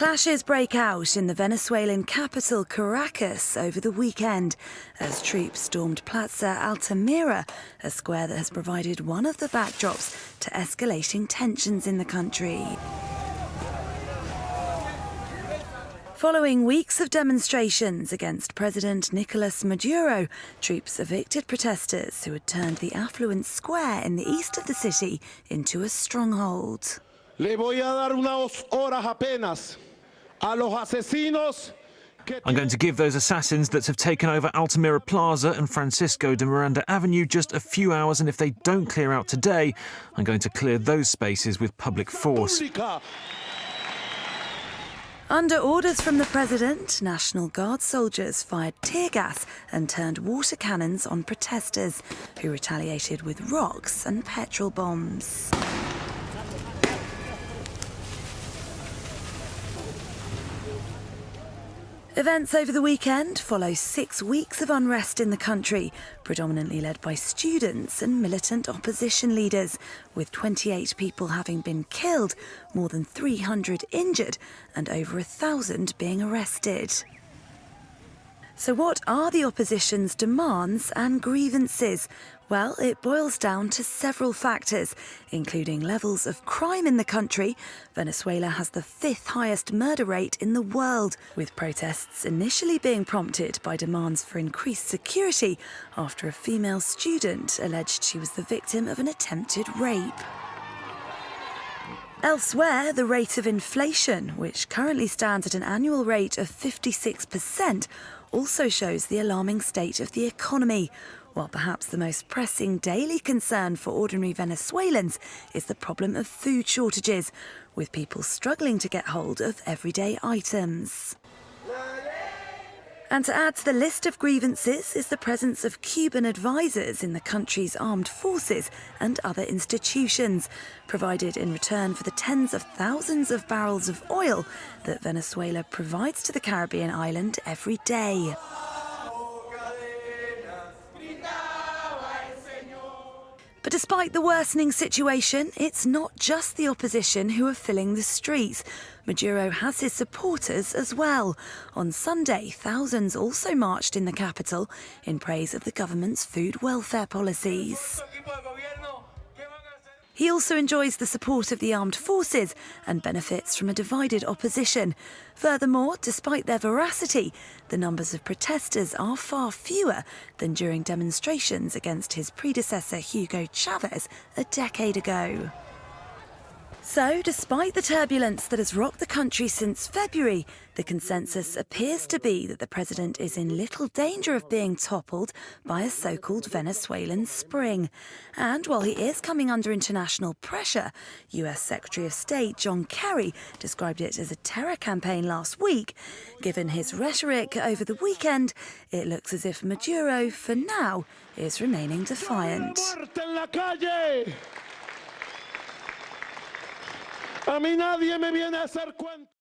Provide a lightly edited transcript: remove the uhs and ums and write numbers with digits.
Clashes break out in the Venezuelan capital, Caracas, over the weekend as troops stormed Plaza Altamira, a square that has provided one of the backdrops to escalating tensions in the country. Following weeks of demonstrations against President Nicolas Maduro, troops evicted protesters who had turned the affluent square in the east of the city into a stronghold. Le voy a dar unas horas apenas a los asesinos. I'm going to give those assassins that have taken over Altamira Plaza and Francisco de Miranda Avenue just a few hours, and if they don't clear out today, I'm going to clear those spaces with public force. Under orders from the president, National Guard soldiers fired tear gas and turned water cannons on protesters, who retaliated with rocks and petrol bombs. Events over the weekend follow 6 weeks of unrest in the country, predominantly led by students and militant opposition leaders, with 28 people having been killed, more than 300 injured, and over 1,000 being arrested. So what are the opposition's demands and grievances? Well, it boils down to several factors, including levels of crime in the country. Venezuela has the 5th highest murder rate in the world, with protests initially being prompted by demands for increased security after a female student alleged she was the victim of an attempted rape. Elsewhere, the rate of inflation, which currently stands at an annual rate of 56%, also shows the alarming state of the economy, while perhaps the most pressing daily concern for ordinary Venezuelans is the problem of food shortages, with people struggling to get hold of everyday items. And to add to the list of grievances is the presence of Cuban advisors in the country's armed forces and other institutions, provided in return for the tens of thousands of barrels of oil that Venezuela provides to the Caribbean island every day. But despite the worsening situation, it's not just the opposition who are filling the streets. Maduro has his supporters as well. On Sunday, thousands also marched in the capital in praise of the government's food welfare policies. He also enjoys the support of the armed forces and benefits from a divided opposition. Furthermore, despite their veracity, the numbers of protesters are far fewer than during demonstrations against his predecessor Hugo Chavez a decade ago. So, despite the turbulence that has rocked the country since February, the consensus appears to be that the president is in little danger of being toppled by a so-called Venezuelan spring. And while he is coming under international pressure, US Secretary of State John Kerry described it as a terror campaign last week. Given his rhetoric over the weekend, it looks as if Maduro, for now, is remaining defiant. A mí nadie me viene a hacer cuentos.